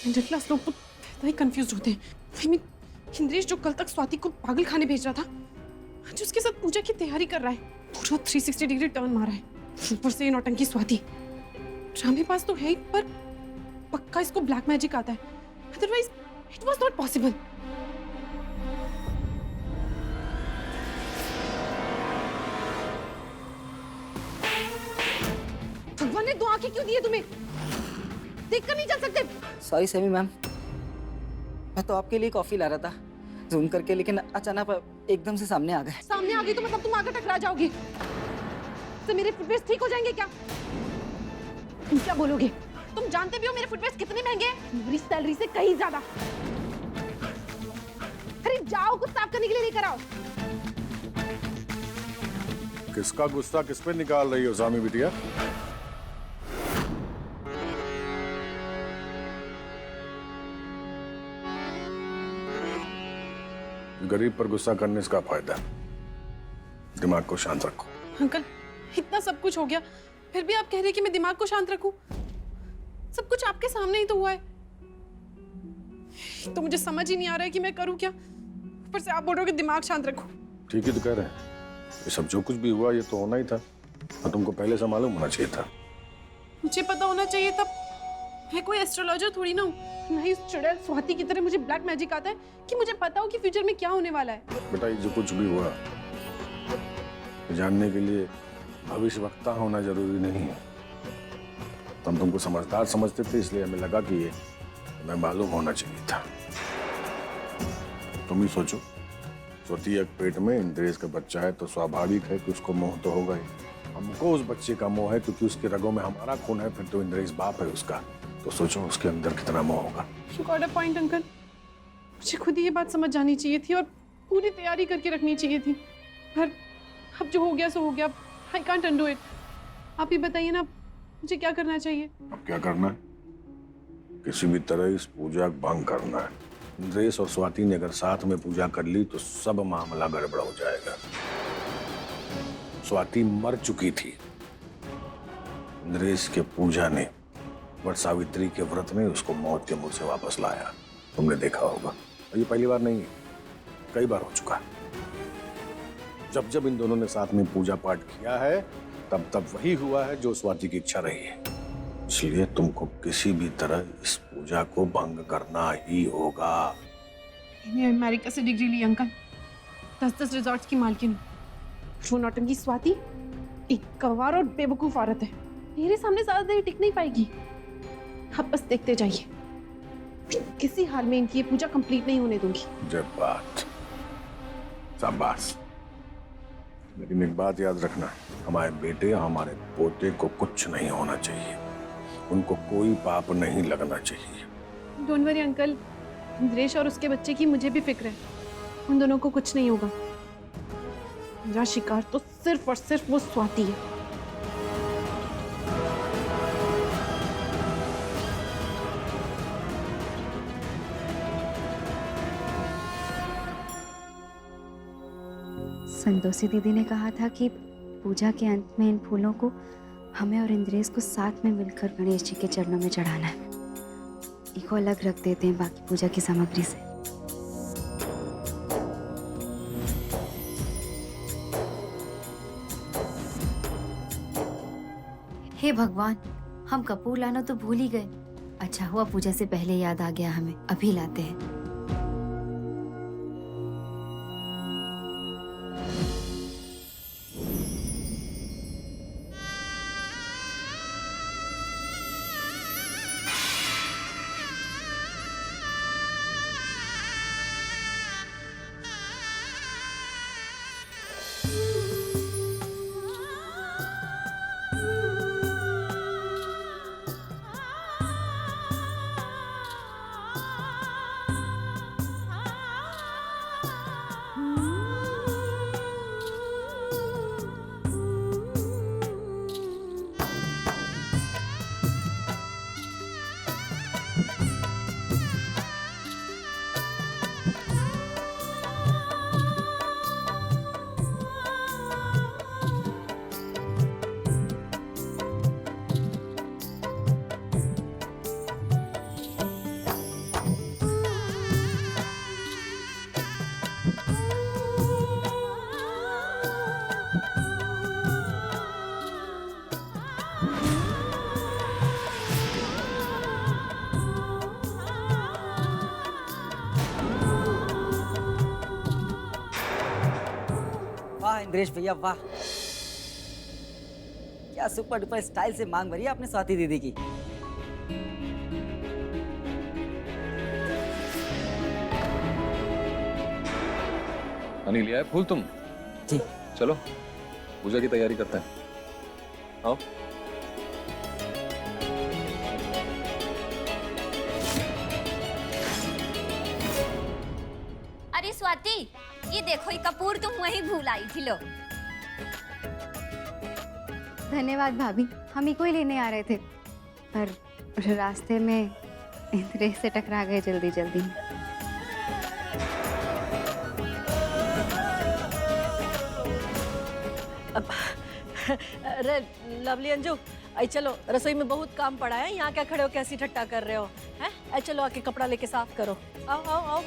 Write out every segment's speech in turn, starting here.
Middle class लोग तो इतना ही कंफ्यूज होते हैं। I mean, इंद्रेश जो कल तक स्वाति को पागल खाने भेज रहा था, आज उसके साथ पूजा की तैयारी कर रहा है। पूरा 360 डिग्री टर्न मारा है। ऊपर से ये नौटंकी स्वाति। ड्रामे पास तो है ही, पर पक्का इसको ब्लैक मैजिक आता है। Otherwise it was not possible. भगवान ने 2 आंखें क्यों दी है तुम्हें? देखकर नहीं चल सकते? सॉरी सेमी मैम, मैं तो आपके लिए कॉफी ला रहा था जूम करके, लेकिन अचानक एकदम से सामने आ गए। सामने आ गई तो मतलब तुम आकर टकरा जाओगे। तो मेरे फुटवेयर्स ठीक हो जाएंगे क्या? तुम क्या बोलोगे? तुम जानते भी हो मेरे फुटवेयर्स कितने महंगे हैं? मेरी सैलरी से कहीं ज्यादा। अरे जाओ, कुछ साफ करने के लिए लेकर आओ। किसका गुस्सा किस पे निकाल रही हो सामी बिटिया? गरीब पर गुस्सा करने से क्या फायदा? दिमाग को शांत रखो। अंकल, इतना सब कुछ हो गया, फिर भी आप कह रहे हैं कि मैं दिमाग को शांत रखूं? सब कुछ आपके सामने ही तो हुआ है। तो मुझे समझ ही नहीं आ रहा है कि मैं करूं क्या। ऊपर से आप बोल रहे हो कि दिमाग शांत रखो। ठीक ही तो कह रहे हैं। ये सब जो कुछ भी हुआ ये तो होना ही था, और तुमको पहले से मालूम होना चाहिए था। मुझे पता होना चाहिए था। मैं कोई एस्ट्रोलॉजर थोड़ी ना हूँ। ना ही उस चुड़ैल स्वाति की तरह मुझे ब्लैक मैजिक आता है कि मुझे पता हो कि फ्यूचर में क्या होने वाला है। बेटा, ये जो कुछ भी हुआ जानने के लिए भविष्यवक्ता होना जरूरी नहीं है। तो हम तुमको समझदार समझते थे, इसलिए हमें लगा कि ये हमें मालूम होना चाहिए था। तुम ही सोचो, सोती एक पेट में इंद्रेश का बच्चा है तो स्वाभाविक है कि उसको मोह तो होगा ही। हमको उस बच्चे का मोह है क्योंकि उसके रगों में हमारा खून है, फिर तो इंद्रेश बाप है उसका। तो सोचो उसके अंदर कितना मोह होगा। You got a point, uncle. मुझे खुद ही ये बात समझ जानी चाहिए थी और पूरी तैयारी करके रखनी चाहिए थी। पर अब जो हो गया सो हो गया। I can't undo it। आप ही बताइए ना, मुझे क्या करना चाहिए? अब क्या करना है? किसी भी तरह इस पूजा को भंग करना है। इंद्रेश और स्वाति ने अगर साथ में पूजा कर ली तो सब मामला गड़बड़ हो जाएगा। स्वाति मर चुकी थी। इंद्रेश के पूजा ने, वट सावित्री के व्रत ने उसको मौत के मुंह से वापस लाया। तुमने देखा होगा, और ये पहली बार नहीं है, कई बार हो चुका है। जब जब इन दोनों ने साथ में पूजा पाठ किया है तब तब वही हुआ है जो स्वाति की इच्छा रही है। इसलिए तुमको किसी भी तरह इस पूजा को भंग करना ही होगा। मैंने अमेरिका से डिग्री ली अंकल, 10-10 रिजॉर्ट्स की मालकिन। वो नौटंकी स्वाति एक गंवार और बेवकूफ औरत है। मेरे सामने ज्यादा देर टिक नहीं पाएगी। आप बस देखते जाइए, किसी हाल में इनकी ये पूजा कंप्लीट नहीं होने दूंगी। जब बात शाबाश। लेकिन एक बात याद रखना, हमारे बेटे हमारे पोते को कुछ नहीं होना चाहिए। उनको कोई पाप नहीं लगना चाहिए। डोंट वरी अंकल, इंद्रेश और उसके बच्चे की मुझे भी फिक्र है। उन दोनों को कुछ नहीं होगा। मेरा शिकार तो सिर्फ और सिर्फ वो स्वाति है। संतोषी दीदी ने कहा था कि पूजा के अंत में इन फूलों को हमें और इंद्रेश को साथ में मिलकर गणेश जी के चरणों में चढ़ाना है। इनको अलग रख देते हैं बाकी पूजा की सामग्री से। हे भगवान, हम कपूर लाना तो भूल ही गए। अच्छा हुआ पूजा से पहले याद आ गया हमें, अभी लाते हैं। इंद्रेश भैया, वाह, क्या सुपर डुपर स्टाइल से मांग भरी है आपने स्वाति दीदी की। हनी लिया है फूल तुम? जी। चलो पूजा की तैयारी करते हैं, आओ। अरे स्वाति, ये देखो, ये कपूर तुम वहीं भूल आई थी। लो। धन्यवाद भाभी, हम ही को ही लेने आ रहे थे, पर रास्ते में इंद्रेश से टकरा गए जल्दी जल्दी में। अरे लवली अंजू, आई चलो, रसोई में बहुत काम पड़ा है। यहाँ क्या खड़े हो, कैसी ठट्टा कर रहे हो? हैं? आई चलो, आके कपड़ा लेके साफ करो। आओ आओ आओ।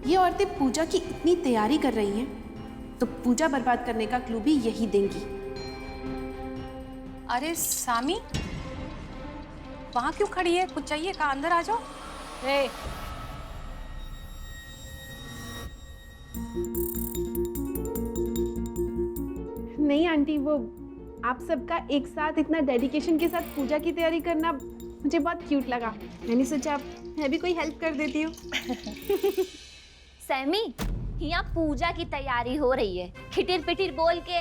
ये औरतें पूजा की इतनी तैयारी कर रही हैं, तो पूजा बर्बाद करने का क्लू भी यही देंगी। अरे सामी, वहां क्यों खड़ी है? कुछ चाहिए का? अंदर आ जाओ। ए, नहीं आंटी, वो आप सबका एक साथ इतना डेडिकेशन के साथ पूजा की तैयारी करना मुझे बहुत क्यूट लगा। मैंने सोचा मैं भी कोई हेल्प कर देती हूँ। सैमी, यहाँ पूजा की तैयारी हो रही है। खिटिर पिटिर बोल के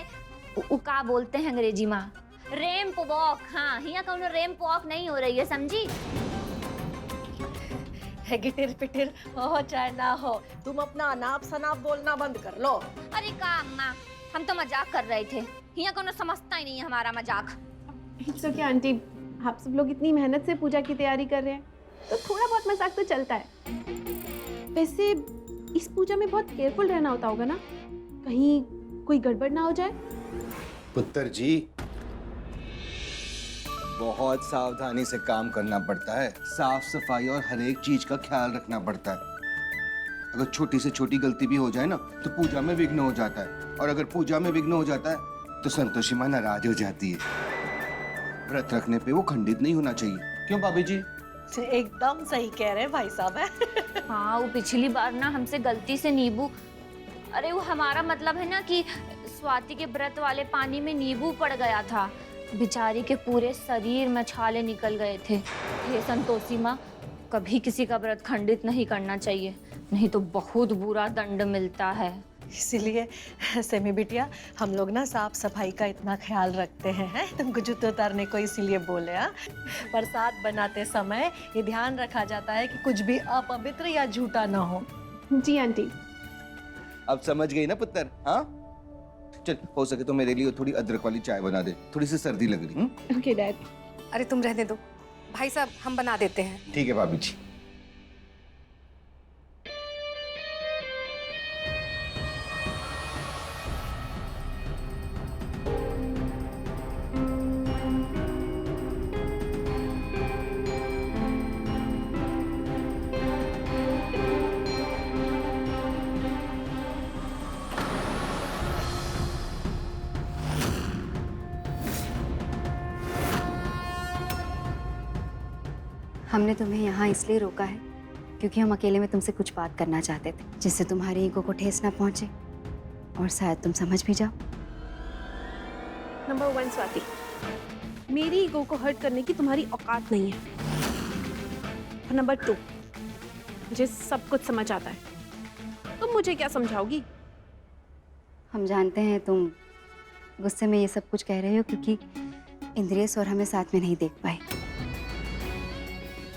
का बोलते हैं अंग्रेजी में, रैंप वॉक। हाँ, यहाँ कौन रैंप वॉक नहीं हो रही है, समझी? गिटिर पिटिर हो चाहे ना हो, तुम अपना अनाप शनाप बोलना बंद कर लो। अरे का अम्मा, हम तो मजाक कर रहे थे। यहाँ कौन समझता ही नहीं है हमारा मजाक। इट्स ओके आंटी, आप सब लोग इतनी मेहनत से पूजा की तैयारी कर रहे हैं, तो थोड़ा बहुत मजाक तो चलता है। वैसे इस पूजा में बहुत केयरफुल रहना होता होगा ना, कहीं कोई गड़बड़ ना हो जाए। पुत्र जी, बहुत सावधानी से काम करना पड़ता है। साफ सफाई और हर एक चीज का ख्याल रखना पड़ता है। अगर छोटी से छोटी गलती भी हो जाए ना, तो पूजा में विघ्न हो जाता है, और अगर पूजा में विघ्न हो जाता है तो संतोषी माँ नाराज हो जाती है। व्रत रखने पे वो खंडित नहीं होना चाहिए। क्यों भाभी जी? एकदम सही कह रहे हैं भाई साहब है। हाँ, वो पिछली बार ना हमसे गलती से नींबू, अरे वो हमारा मतलब है ना कि स्वाति के व्रत वाले पानी में नींबू पड़ गया था। बेचारी के पूरे शरीर में छाले निकल गए थे। हे संतोषी माँ, कभी किसी का व्रत खंडित नहीं करना चाहिए, नहीं तो बहुत बुरा दंड मिलता है। इसीलिए सेमी बिटिया, हम लोग ना साफ सफाई का इतना ख्याल रखते हैं। तुमको जूते उतारने को इसीलिए बोले। हाँ, प्रसाद बनाते समय ये ध्यान रखा जाता है कि कुछ भी अपवित्र या झूठा ना हो। जी आंटी। अब समझ गई ना पुत्र? हाँ, चल, हो सके तो मेरे लिए थोड़ी अदरक वाली चाय बना दे, थोड़ी सी सर्दी लग रही। Okay dad. अरे तुम रहने दो भाई साहब, हम बना देते हैं। ठीक है भाभी जी। हमने तुम्हें यहाँ इसलिए रोका है क्योंकि हम अकेले में तुमसे कुछ बात करना चाहते थे, जिससे तुम्हारे ईगो को ठेस ना पहुंचे और शायद तुम समझ भी जाओ। नंबर 1 स्वाति, मेरी ईगो को हर्ट करने की तुम्हारी औकात नहीं है। और नंबर 2, मुझे सब कुछ समझ आता है, तुम मुझे क्या समझाओगी? हम जानते हैं तुम गुस्से में ये सब कुछ कह रहे हो क्योंकि इंद्रेश और हमें साथ में नहीं देख पाए,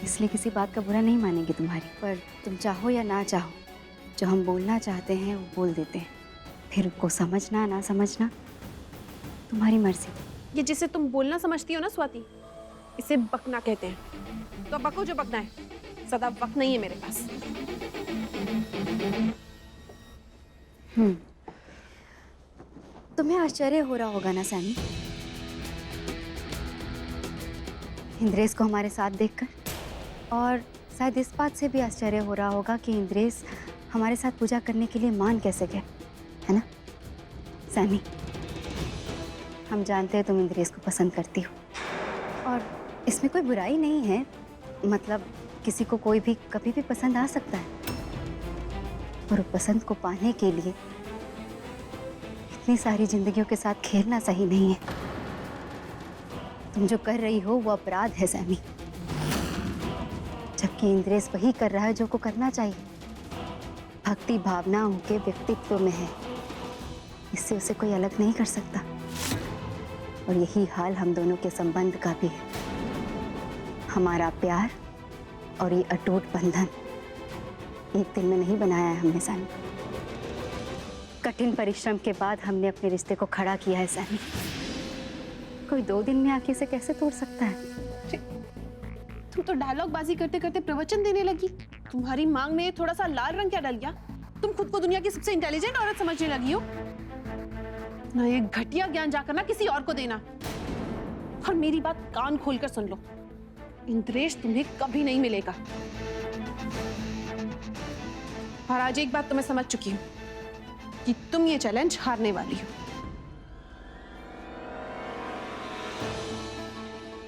इसलिए किसी बात का बुरा नहीं मानेंगे तुम्हारी। पर तुम चाहो या ना चाहो, जो हम बोलना चाहते हैं वो बोल देते हैं। फिर उसको समझना ना समझना तुम्हारी मर्जी। ये जिसे तुम बोलना समझती हो ना स्वाति, इसे बकना कहते हैं। तो बको जो बकना है, ज्यादा वक्त नहीं है मेरे पास। तुम्हें आश्चर्य हो रहा होगा ना सैमी, इंद्रेश को हमारे साथ देखकर, और शायद इस बात से भी आश्चर्य हो रहा होगा कि इंद्रेश हमारे साथ पूजा करने के लिए मान कैसे गए, है ना सैमी? हम जानते हैं तुम इंद्रेश को पसंद करती हो, और इसमें कोई बुराई नहीं है। मतलब किसी को कोई भी कभी भी पसंद आ सकता है, और पसंद को पाने के लिए इतनी सारी जिंदगियों के साथ खेलना सही नहीं है। तुम जो कर रही हो वो अपराध है सैमी, जबकि इंद्रेश वही कर रहा है जो को करना चाहिए। भक्ति भावना उनके व्यक्तित्व में है, इससे उसे कोई अलग नहीं कर सकता। और यही हाल हम दोनों के संबंध का भी है। हमारा प्यार और ये अटूट बंधन एक दिन में नहीं बनाया है हमने सैमी। कठिन परिश्रम के बाद हमने अपने रिश्ते को खड़ा किया है सैमी। कोई 2 दिन में आके इसे कैसे तोड़ सकता है? तुम तो डायलॉग बाजी करते करते प्रवचन देने लगी। तुम्हारी मांग में थोड़ा सा लाल रंग क्या डल गया? तुम खुद को दुनिया की सबसे इंटेलिजेंट औरत समझने लगी हो ना। ये घटिया ज्ञान जाकर ना किसी और को देना। और मेरी बात कान खोलकर सुन लो, इंद्रेश तुम्हें कभी नहीं मिलेगा। और आज एक बात तो मैं समझ चुकी हूँ कि तुम ये चैलेंज हारने वाली हो।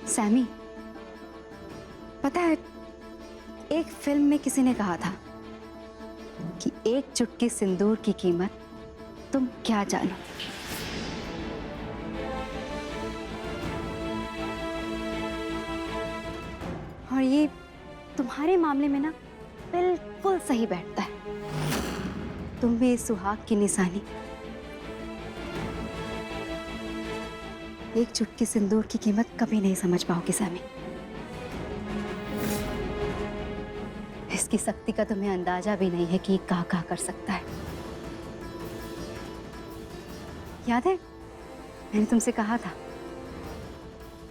सैमी, पता है एक फिल्म में किसी ने कहा था कि एक चुटकी सिंदूर की कीमत तुम क्या जानो। और ये तुम्हारे मामले में ना बिल्कुल सही बैठता है। तुम भी इस सुहाग की निशानी एक चुटकी सिंदूर की कीमत कभी नहीं समझ पाओगी सैमी। इसकी शक्ति का तुम्हें अंदाजा भी नहीं है कि क्या कर सकता है। याद है मैंने तुमसे कहा था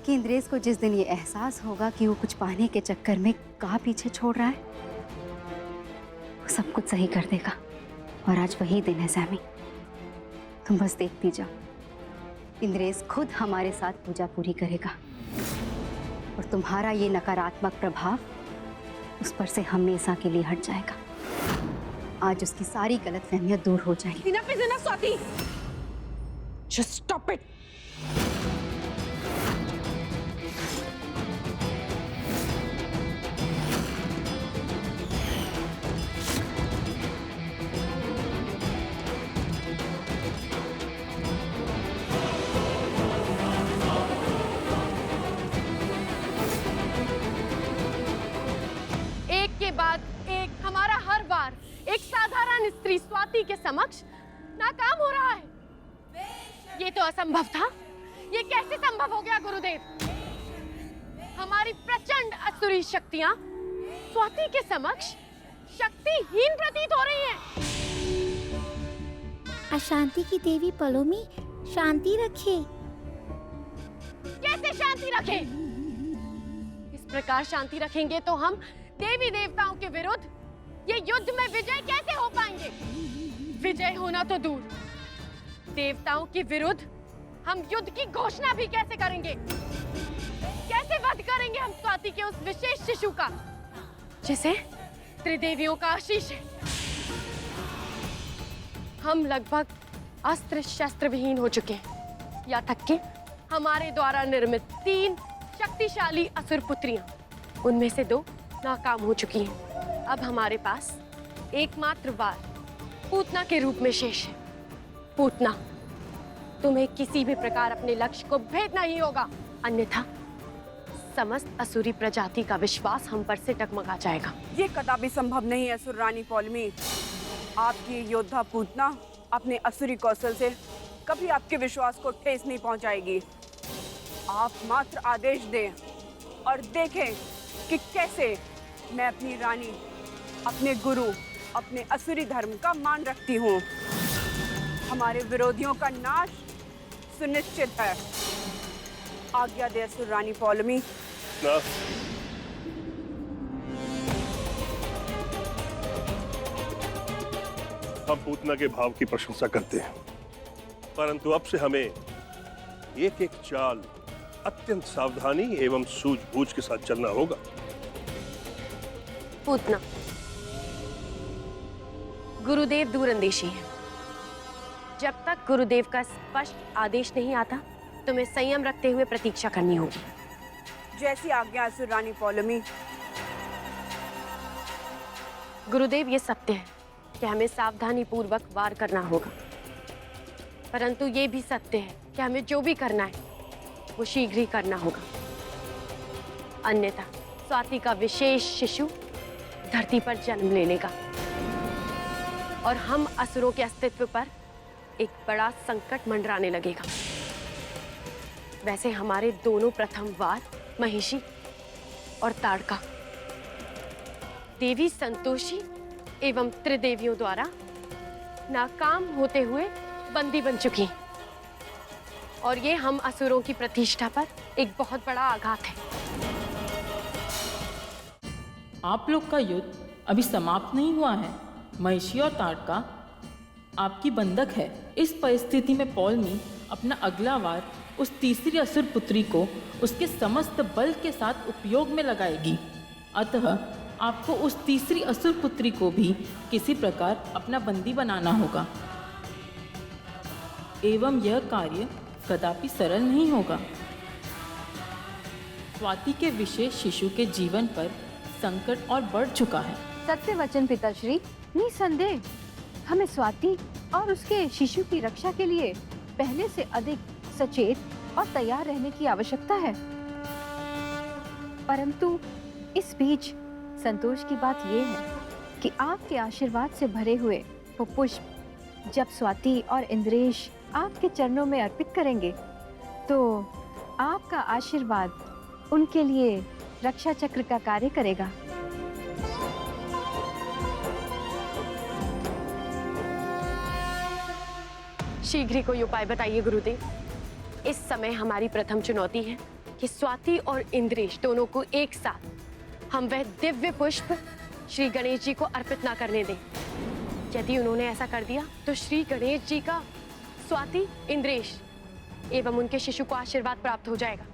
कि इंद्रेश को जिस दिन ये एहसास होगा कि वो कुछ पाने के चक्कर में कहाँ पीछे छोड़ रहा है, वो सब कुछ सही कर देगा। और आज वही दिन है सैमी। तुम बस देखती जाओ, इंद्रेश खुद हमारे साथ पूजा पूरी करेगा, और तुम्हारा ये नकारात्मक प्रभाव उस पर से हमेशा के लिए हट जाएगा। आज उसकी सारी गलतफहमियां दूर हो जाएंगी। Enough is enough, Swati. Just stop it. एक के बाद एक हमारा हर बार एक साधारण स्त्री स्वाति के समक्ष नाकाम हो रहा है। ये तो असंभव था। ये कैसे संभव हो गया गुरुदेव? हमारी प्रचंड असुरी शक्तियां स्वाति के समक्ष शक्तिहीन प्रतीत हो रही हैं। अशांति की देवी पलोमी शांति रखे। कैसे शांति रखे? इस प्रकार शांति रखेंगे तो हम देवी देवताओं के विरुद्ध ये युद्ध में विजय कैसे हो पाएंगे? विजय होना तो दूर, देवताओं के विरुद्ध हम युद्ध की घोषणा भी कैसे करेंगे? कैसे वध करेंगे हम स्वाति के उस विशेष शिशु का जिसे त्रिदेवियों का आशीष है? हम लगभग अस्त्र शस्त्र विहीन हो चुके हैं। यहाँ तक कि हमारे द्वारा निर्मित 3 शक्तिशाली असुर पुत्रियां, उनमें से 2 नाकाम हो चुकी हैं। अब हमारे पास एकमात्र वार पूतना के रूप में शेष है। पूतना, तुम्हें किसी भी प्रकार अपने लक्ष्य को भेदना ही होगा, अन्यथा समस्त असुरी प्रजाति का विश्वास हम पर से डगमगा जाएगा। ये कदापि संभव नहीं है असुर रानी पौलमी। आपकी योद्धा पूतना अपने असुरी कौशल से कभी आपके विश्वास को ठेस नहीं पहुंचाएगी। आप मात्र आदेश दें और देखें कि कैसे मैं अपनी रानी, अपने गुरु, अपने असुरी धर्म का मान रखती हूँ। हमारे विरोधियों का नाश सुनिश्चित है। आज्ञा दे असुर रानी पौलमी। ना हम पूतना के भाव की प्रशंसा करते हैं, परंतु अब से हमें एक एक चाल अत्यंत सावधानी एवं सूझबूझ के साथ चलना होगा। पूतना, गुरुदेव दूरंदेशी हैं। जब तक गुरुदेव का स्पष्ट आदेश नहीं आता, तुम्हें संयम रखते हुए प्रतीक्षा करनी होगी। जैसी आज्ञा असुर रानी पौलमी। गुरुदेव, ये सत्य है कि हमें सावधानी पूर्वक वार करना होगा, परंतु ये भी सत्य है कि हमें जो भी करना है वो शीघ्र ही करना होगा, अन्यथा स्वाति का विशेष शिशु धरती पर जन्म ले लेगा और हम असुरों के अस्तित्व पर एक बड़ा संकट मंडराने लगेगा। वैसे हमारे दोनों प्रथम वार महिषी और ताड़का देवी संतोषी एवं त्रिदेवियों द्वारा नाकाम होते हुए बंदी बन चुकी हैं, और ये हम असुरों की प्रतिष्ठा पर एक बहुत बड़ा आघात है। आप लोग का युद्ध अभी समाप्त नहीं हुआ है। महिषी और ताड़का आपकी बंधक है। इस परिस्थिति में पौलमी अपना अगला वार उस तीसरी असुर पुत्री को उसके समस्त बल के साथ उपयोग में लगाएगी। अतः आपको उस तीसरी असुर पुत्री को भी किसी प्रकार अपना बंदी बनाना होगा, एवं यह कार्य कदापि सरल नहीं होगा। स्वाति के विशेष शिशु के जीवन पर संकट और बढ़ चुका है। सत्य वचन पिताश्री, निसंदेह हमें स्वाति और उसके शिशु की रक्षा के लिए पहले से अधिक सचेत और तैयार रहने की आवश्यकता है। परंतु इस बीच संतोष की बात यह है कि आपके आशीर्वाद से भरे हुए वो पुष्प जब स्वाति और इंद्रेश आपके चरणों में अर्पित करेंगे, तो आपका आशीर्वाद उनके लिए रक्षा चक्र का कार्य करेगा। शीघ्र ही कोई उपाय बताइए गुरुदेव। इस समय हमारी प्रथम चुनौती है कि स्वाति और इंद्रेश दोनों को एक साथ हम वह दिव्य पुष्प श्री गणेश जी को अर्पित ना करने दें। यदि उन्होंने ऐसा कर दिया तो श्री गणेश जी का स्वाति, इंद्रेश एवं उनके शिशु को आशीर्वाद प्राप्त हो जाएगा,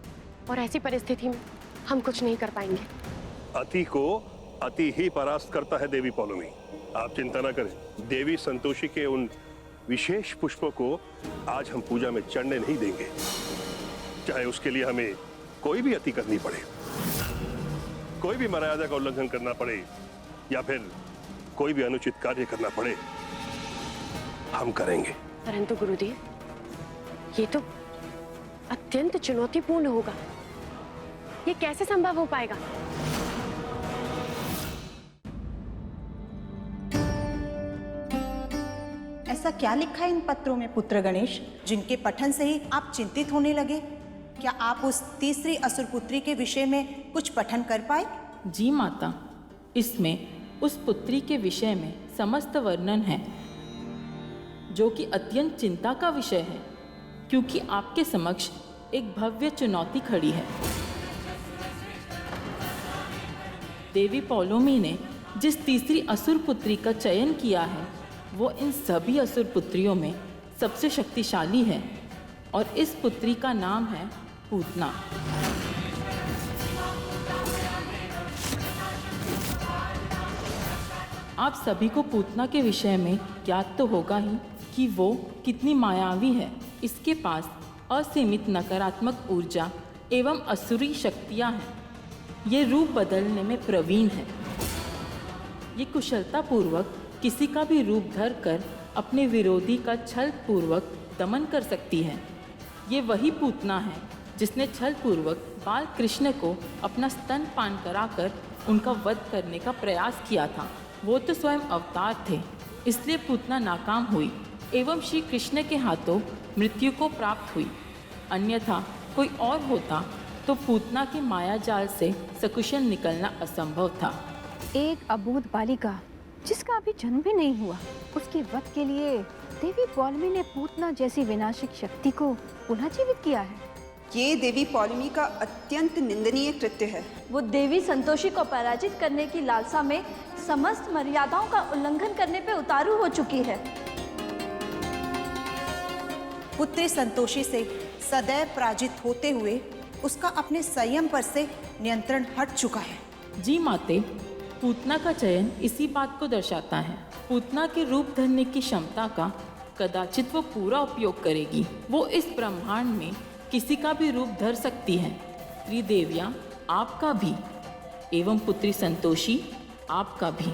और ऐसी परिस्थिति में हम कुछ नहीं कर पाएंगे। अति को अति ही परास्त करता है देवी पौलमी। आप चिंता न करें। देवी संतोषी के उन विशेष पुष्पों को आज हम पूजा में चढ़ने नहीं देंगे, चाहे उसके लिए हमें कोई भी अति करनी पड़े, कोई भी मर्यादा का उल्लंघन करना पड़े, या फिर कोई भी अनुचित कार्य करना पड़े, हम करेंगे। परंतु गुरुदेव, ये तो अत्यंत चुनौतीपूर्ण होगा। ये कैसे संभव हो पाएगा? ऐसा क्या लिखा है इन पत्रों में पुत्र गणेश, जिनके पठन से ही आप चिंतित होने लगे? क्या आप उस तीसरी असुर पुत्री के विषय में कुछ पठन कर पाए? जी माता, इसमें उस पुत्री के विषय में समस्त वर्णन है, जो कि अत्यंत चिंता का विषय है, क्योंकि आपके समक्ष एक भव्य चुनौती खड़ी है। देवी पौलोमी ने जिस तीसरी असुर पुत्री का चयन किया है, वो इन सभी असुर पुत्रियों में सबसे शक्तिशाली है, और इस पुत्री का नाम है पूतना। आप सभी को पूतना के विषय में ज्ञात तो होगा ही कि वो कितनी मायावी है। इसके पास असीमित नकारात्मक ऊर्जा एवं असुरी शक्तियाँ हैं। ये रूप बदलने में प्रवीण है। ये कुशलतापूर्वक किसी का भी रूप धर कर अपने विरोधी का छल पूर्वक दमन कर सकती है। ये वही पूतना है जिसने छल पूर्वक बाल कृष्ण को अपना स्तन पान कराकर उनका वध करने का प्रयास किया था। वो तो स्वयं अवतार थे, इसलिए पूतना नाकाम हुई एवं श्री कृष्ण के हाथों मृत्यु को प्राप्त हुई। अन्यथा कोई और होता तो पूतना की माया जाल से सकुशल निकलना असंभव था। एक अबूझ बालिका जिसका अभी जन्म भी नहीं हुआ, उसके वध के लिए देवी पौलमी ने पूतना जैसी विनाशिक शक्ति को पुनः जीवित किया है। ये देवी पौलमी का अत्यंत निंदनीय कृत्य है। वो देवी संतोषी को पराजित करने की लालसा में समस्त मर्यादाओं का उल्लंघन करने पे उतारू हो चुकी है। पुत्री संतोषी से सदैव पराजित होते हुए उसका अपने संयम पर से नियंत्रण हट चुका है। जी माते, पूतना का चयन इसी बात को दर्शाता है। पूतना के रूप धरने की क्षमता का कदाचित वो पूरा उपयोग करेगी। वो इस ब्रह्मांड में किसी का भी रूप धर सकती है। त्रिदेवियाँ आपका भी एवं पुत्री संतोषी आपका भी।